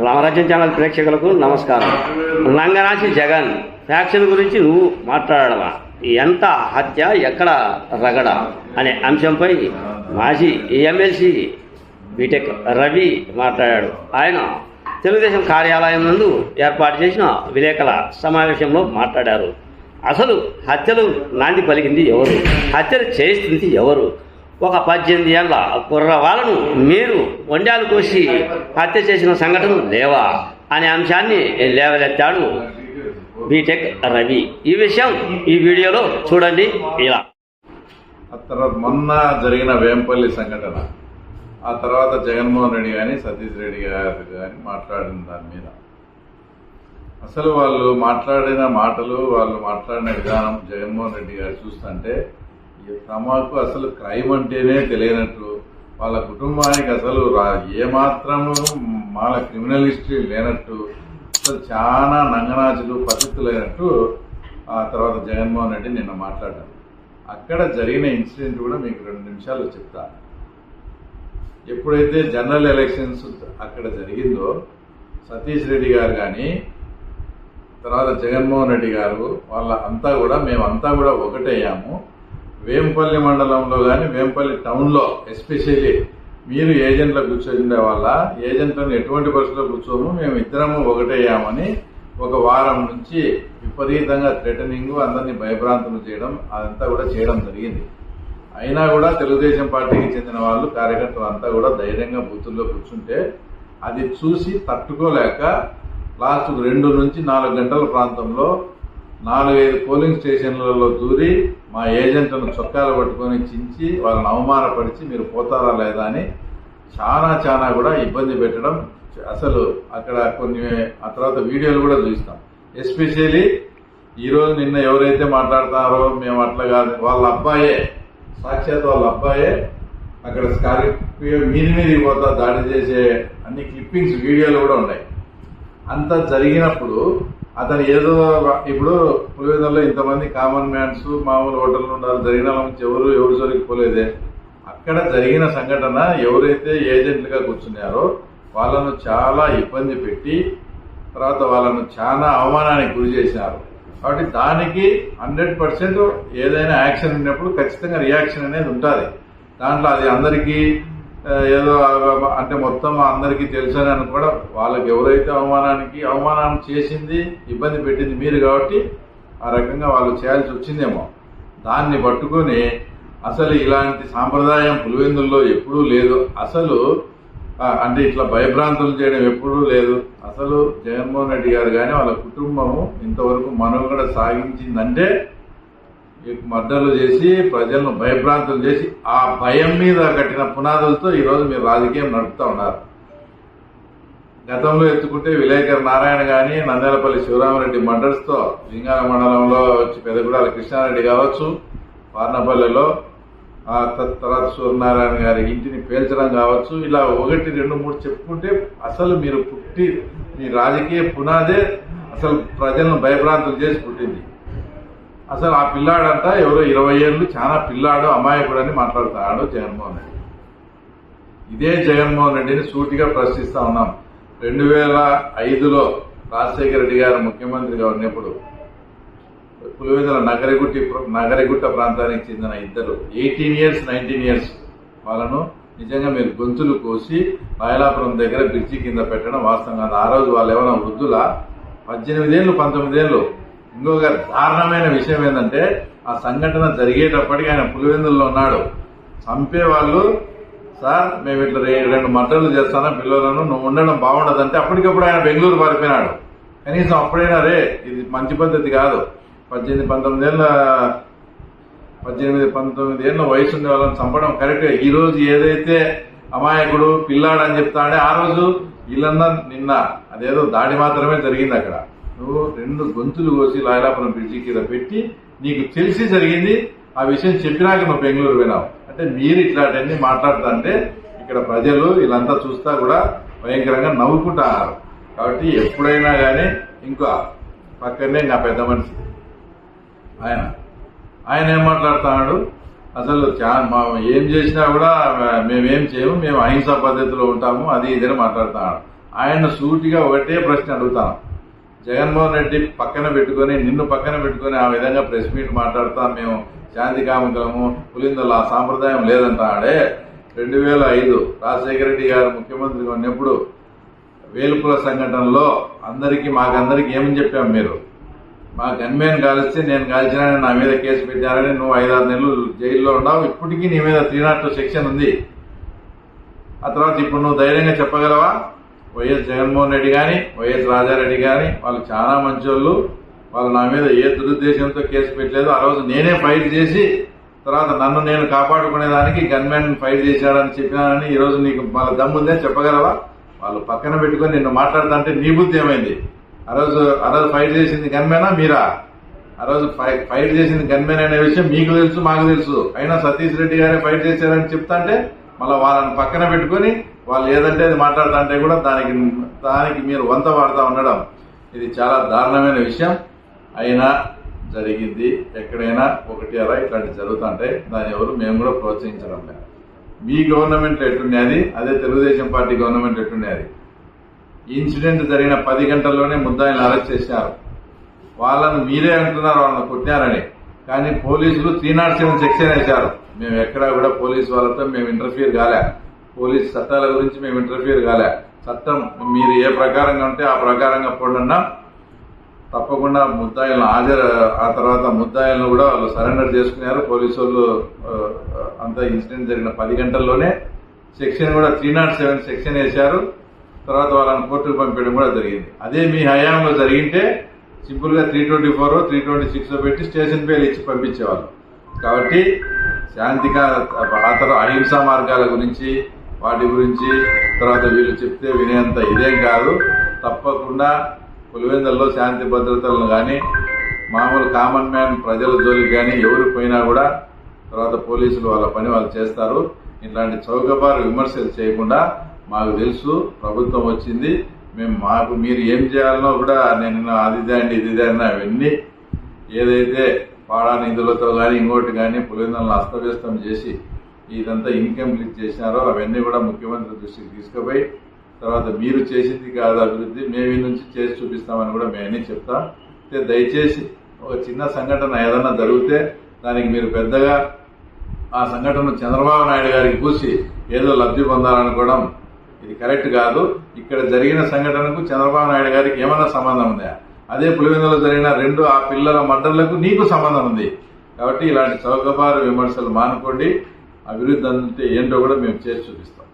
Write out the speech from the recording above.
రామరాజ్యం channel ప్రేక్షకులకు నమస్కారం. నంగనాచి Jagan faction గురించి నువ్వు మాట్లాడవా? ఎంత హత్య, ఎక్కడ రగడ అనే అంశంపై మాజీ ఎమ్మెల్సీ బీటెక్ రవి మాట్లాడాడు. ఆయన తెలుగుదేశం కార్యాలయం నందు ఏర్పాటు చేసిన విలేకరుల సమావేశంలో మాట్లాడారు. అసలు హత్యలు నాంది పలికింది ఎవరు? హత్యలు చేస్తుంది ఎవరు? ఒక 18 ఏళ్ల కుర్రవాళ్ళను మీరు వండాలు కోసి హత్య చేసిన సంఘటనలు లేవా అనే అంశాన్ని లేవనెత్తాడు బీటెక్ రవి. ఈ విషయం ఈ వీడియోలో చూడండి. ఇలా ఆ తర్వాత మొన్న జరిగిన వేంపల్లి సంఘటన, ఆ తర్వాత జగన్మోహన్ రెడ్డి కానీ సతీష్ రెడ్డి గారు కానీ మాట్లాడిన దాని మీద అసలు వాళ్ళు మాట్లాడిన మాటలు, వాళ్ళు మాట్లాడిన విధానం జగన్మోహన్ రెడ్డి గారు చూస్తుంటే తమకు అసలు క్రైమ్ అంటేనే తెలియనట్టు, వాళ్ళ కుటుంబానికి అసలు ఏమాత్రము వాళ్ళ క్రిమినల్ హిస్టరీ లేనట్టు, అసలు చాలా నంగనాచులు పద్ధతులైనట్టు ఆ తర్వాత జగన్మోహన్ రెడ్డి నిన్న మాట్లాడారు. అక్కడ జరిగిన ఇన్సిడెంట్ కూడా మీకు 2 నిమిషాలు చెప్తా. ఎప్పుడైతే జనరల్ ఎలక్షన్స్ అక్కడ జరిగిందో సతీష్ రెడ్డి గారు కానీ తర్వాత జగన్మోహన్ రెడ్డి గారు వాళ్ళ అంతా కూడా మేమంతా కూడా ఒకటయ్యాము. వేంపల్లి మండలంలో కానీ వేంపల్లి టౌన్లో ఎస్పెషల్లీ మీరు ఏజెంట్లో కూర్చోండే వాళ్ళ ఏజెంట్లను ఎటువంటి పరిస్థితుల్లో కూర్చోము, మేము ఇద్దరము ఒకటయ్యామని ఒక వారం నుంచి విపరీతంగా థ్రెటనింగ్, అందరినీ భయభ్రాంతులు చేయడం అదంతా కూడా చేయడం జరిగింది. అయినా కూడా తెలుగుదేశం పార్టీకి చెందిన వాళ్ళు కార్యకర్తలు అంతా కూడా ధైర్యంగా బూతుల్లో కూర్చుంటే అది చూసి తట్టుకోలేక లాస్ట్ 2 నుంచి 4 గంటల ప్రాంతంలో 4-5 పోలింగ్ స్టేషన్లలో దూరి మా ఏజెంట్లను చొక్కాలు పట్టుకొని చించి వాళ్ళని అవమానపరిచి మీరు పోతారా లేదా అని చాలా కూడా ఇబ్బంది పెట్టడం. అసలు అక్కడ కొన్ని ఆ తర్వాత వీడియోలు కూడా చూస్తాం. ఎస్పెషల్లీ ఈరోజు నిన్న ఎవరైతే మాట్లాడతారో మేము అట్లా కాదు, వాళ్ళ అబ్బాయే, సాక్షాత్ వాళ్ళ అబ్బాయే అక్కడ స్కార్పియో మీదికి పోతా దాడి చేసే అన్ని క్లిప్పింగ్స్ వీడియోలు కూడా ఉన్నాయి. అంత జరిగినప్పుడు అతను ఏదో ఇప్పుడు పులివెందులలో ఇంతమంది కామన్ మ్యాన్స్ మామూలు హోటల్ ఉండాలి, జరిగిన నుంచి ఎవరు జోలికిపోలేదే. అక్కడ జరిగిన సంఘటన ఎవరైతే ఏజెంట్లుగా కూర్చున్నారో వాళ్ళను చాలా ఇబ్బంది పెట్టి తర్వాత వాళ్ళను చాలా అవమానానికి గురి చేసినారు. కాబట్టి దానికి 100% ఏదైనా యాక్షన్ ఉన్నప్పుడు ఖచ్చితంగా రియాక్షన్ అనేది ఉంటుంది. దాంట్లో అది అందరికీ ఏదో అంటే మొత్తం అందరికీ తెలుసని అనుకోవడం, వాళ్ళకి ఎవరైతే అవమానం చేసింది, ఇబ్బంది పెట్టింది మీరు కాబట్టి ఆ రకంగా వాళ్ళు చేయాల్సి వచ్చిందేమో. దాన్ని పట్టుకొని అసలు ఇలాంటి సాంప్రదాయం పులివెందుల్లో ఎప్పుడూ లేదు, అసలు అంటే ఇట్లా భయభ్రాంతులు చేయడం ఎప్పుడూ లేదు. అసలు జగన్మోహన్ రెడ్డి గారు కానీ వాళ్ళ కుటుంబము ఇంతవరకు మనుగడ సాగించిందంటే మర్డర్లు చేసి ప్రజలను భయభ్రాంతులు చేసి ఆ భయం మీద కట్టిన పునాదులతో ఈరోజు మీరు రాజకీయం నడుపుతా ఉన్నారు. గతంలో ఎత్తుకుంటే విలేకరు నారాయణ కానీ నంద్యాలపల్లి శివరామరెడ్డి మర్డర్స్తో లింగాల మండలంలో వచ్చి పెదగూడాల కృష్ణారెడ్డి కావచ్చు, వార్నపల్లెలో తర్వాత సూర్యనారాయణ గారి ఇంటిని పేల్చడం కావచ్చు, ఇలా 1, 2, 3 చెప్పుకుంటే అసలు మీరు మీ రాజకీయ పునాదే అసలు ప్రజలను భయభ్రాంతులు చేసి పుట్టింది. అసలు ఆ పిల్లాడంతా ఎవరో 20 ఏళ్ళు చాలా పిల్లాడు, అమాయకుడు అని మాట్లాడుతున్నాడు జగన్మోహన్ రెడ్డి. ఇదే జగన్మోహన్ రెడ్డిని సూటిగా ప్రశ్నిస్తా ఉన్నాం. 2005లో రాజశేఖర రెడ్డి గారు ముఖ్యమంత్రిగా ఉన్నప్పుడు పులివెందుల నగరిగుట్ట ప్రాంతానికి చెందిన ఇద్దరు 18 years, 19 years వాళ్ళను నిజంగా మీరు గొంతులు కోసి రాయలాపురం దగ్గర బ్రిడ్జి కింద పెట్టడం వాస్తవం కాదు. ఆ రోజు వాళ్ళు ఏమైనా వృద్ధుల 18 ఏళ్ళు 19 ఏళ్ళు. ఇంకొక దారుణమైన విషయం ఏంటంటే ఆ సంఘటన జరిగేటప్పటికి ఆయన పులివెందుల్లో ఉన్నాడు. చంపేవాళ్ళు సార్ మేము ఇట్లా 2 మర్డర్లు చేస్తానా పిల్లలను, నువ్వు ఉండడం బాగుండదంటే అప్పటికప్పుడు ఆయన బెంగళూరు పారిపోయినాడు. కనీసం అప్పుడైనా రే ఇది మంచి పద్ధతి కాదు, 18-19 ఏళ్ళ వయసు ఉండే వాళ్ళని చంపడం కరెక్టే. ఈ రోజు ఏదైతే అమాయకుడు పిల్లాడు అని చెప్తాడే ఆ రోజు వీళ్ళందా నిన్న అదేదో దాడి మాత్రమే జరిగింది. అక్కడ నువ్వు 2 గొంతులు కోసి లాయలాపురం బ్రిడ్జి కింద పెట్టి నీకు తెలిసి జరిగింది ఆ విషయం చెప్పినాక నువ్వు బెంగళూరు పోయినావు అంటే మీరు ఇట్లాంటివన్నీ మాట్లాడుతుంటే ఇక్కడ ప్రజలు వీళ్ళంతా చూస్తా కూడా భయంకరంగా నవ్వుకుంటున్నారు. కాబట్టి ఎప్పుడైనా కానీ ఇంకా పక్కనే నా పెద్ద మనిషి ఆయన ఏం మాట్లాడుతున్నాడు, అసలు ఏం చేసినా కూడా మేమేం చేయము, మేము అహింసా పద్ధతిలో ఉంటాము, అది ఇదని మాట్లాడుతున్నాడు. ఆయన సూటిగా ఒకటే ప్రశ్న అడుగుతాను. జగన్మోహన్ రెడ్డి పక్కన పెట్టుకొని నిన్ను పక్కన పెట్టుకొని ఆ విధంగా ప్రెస్ మీట్ మాట్లాడుతా మేము శాంతి కాముకలము పులిందలు ఆ సాంప్రదాయం లేదంటాడే. 2005 రాజశేఖర రెడ్డి గారు ముఖ్యమంత్రిగా ఉన్నప్పుడు వేలుపుల సంఘటనలో మాకందరికి ఏమని చెప్పాము, మీరు మా గన్మేన్ కాలిస్తే నేను కాల్చినానని నా మీద కేసు పెట్టారని నువ్వు 5-6 నెలలు జైల్లో ఉన్నావు. ఇప్పటికీ నీ మీద 302 సెక్షన్ ఉంది. ఆ తర్వాత ఇప్పుడు నువ్వు ధైర్యంగా చెప్పగలవా? వైఎస్ జగన్మోహన్ రెడ్డి కానీ వైఎస్ రాజారెడ్డి కానీ వాళ్ళు చాలా మంచోళ్ళు, వాళ్ళు నా మీద ఏ దురుద్దేశంతో కేసు పెట్టలేదు. ఆ రోజు నేనే ఫైట్ చేసి తర్వాత నన్ను నేను కాపాడుకునేదానికి గన్మెన్ ఫైట్ చేశాడని చెప్పినానని ఈ రోజు నీకు వాళ్ళ దమ్ముందే చెప్పగలవా? వాళ్ళు పక్కన పెట్టుకొని నిన్ను మాట్లాడుతుంటే నీ బుద్ధి ఏమైంది? ఆ రోజు ఫైట్ చేసింది గన్మెనా మీరా? ఆ రోజు ఫైట్ చేసింది గన్మెన్ అనే విషయం మీకు తెలుసు, మాకు తెలుసు. అయినా సతీష్ రెడ్డి గారే ఫైట్ చేశారని చెప్తాంటే మళ్ళీ వాళ్ళని పక్కన పెట్టుకొని వాళ్ళు ఏదంటే అది మాట్లాడుతుంటే కూడా దానికి మీరు వంత వాడుతూ ఉండడం ఇది చాలా దారుణమైన విషయం. అయినా జరిగింది. ఎక్కడైనా ఒకటి అలా ఇట్లాంటి జరుగుతుంటాయి. దాని ఎవరు మేము కూడా ప్రోత్సహించడం లేదు. మీ గవర్నమెంట్ ఎట్టున్నది, అదే తెలుగుదేశం పార్టీ గవర్నమెంట్ ఎట్టున్నది. ఈ ఇన్సిడెంట్ జరిగిన 10 గంటల్లోనే ముద్దాయిలను అరెస్ట్ చేశారు. వాళ్ళను మీరే అంటున్నారు వాళ్ళని కొట్టినారని, కానీ పోలీసులు 307 సెక్షన్ వేశారు. మేము ఎక్కడా కూడా పోలీసు వాళ్ళతో మేము ఇంటర్ఫియర్ కాలే, పోలీసు చట్టాల గురించి మేము ఇంటర్ఫియర్ కాలే. చట్టం మీరు ఏ ప్రకారంగా ఉంటే ఆ ప్రకారంగా పోడన్నా తప్పకుండా ముద్దాయిలను ఆ తర్వాత ముద్దాయిలను కూడా వాళ్ళు సరెండర్ చేసుకున్నారు. పోలీసు వాళ్ళు అంతా ఇన్సిడెంట్ జరిగిన 10 గంటల్లోనే సెక్షన్ కూడా 307 సెక్షన్ వేశారు. తర్వాత వాళ్ళని కోర్టుకు పంపించడం కూడా జరిగింది. అదే మీ హయాంలో జరిగింటే సింపుల్ గా 324 326 పెట్టి స్టేషన్ బెయిల్ ఇచ్చి పంపించేవాళ్ళు. కాబట్టి శాంతిగా అహింసా మార్గాల గురించి వాటి గురించి తర్వాత వీళ్ళు చెప్తే వినేంత ఇదేం కాదు. తప్పకుండా పులివెందుల్లో శాంతి భద్రతలను కానీ మామూలు కామన్ మ్యాన్ ప్రజల జోలికి కానీ ఎవరు పోయినా కూడా తర్వాత పోలీసులు వాళ్ళ పని వాళ్ళు చేస్తారు. ఇట్లాంటి చౌకబారు విమర్శలు చేయకుండా మాకు తెలుసు ప్రభుత్వం వచ్చింది, మీరు ఏం చేయాలనో కూడా నేను అది దాండి ఇది దాన్ని అవన్నీ ఏదైతే పాడా నిధులతో కానీ ఇంకోటి కానీ పులివెందులను అస్తవ్యస్తం చేసి ఇదంతా ఇన్కంప్లీట్ చేసినారో అవన్నీ కూడా ముఖ్యమంత్రి దృష్టికి తీసుకుపోయి తర్వాత మీరు చేసింది కాదు అభివృద్ధి, మేము ఈ నుంచి చేసి చూపిస్తామని కూడా మేమన్నీ చెప్తాం. దయచేసి ఒక చిన్న సంఘటన ఏదన్నా జరిగితే దానికి మీరు పెద్దగా ఆ సంఘటన చంద్రబాబు నాయుడు గారికి కూసి ఏదో లబ్ధి పొందాలనుకోవడం ఇది కరెక్ట్ కాదు. ఇక్కడ జరిగిన సంఘటనకు చంద్రబాబు నాయుడు గారికి ఏమన్నా సంబంధం ఉందా? అదే పులివెందులో జరిగిన 2 ఆ పిల్లల మర్డర్లకు నీకు సంబంధం ఉంది. కాబట్టి ఇలాంటి చౌకబారు విమర్శలు మానుకోండి. అభివృద్ధి అంటే ఏంటో కూడా మేము చేసి చూపిస్తాం.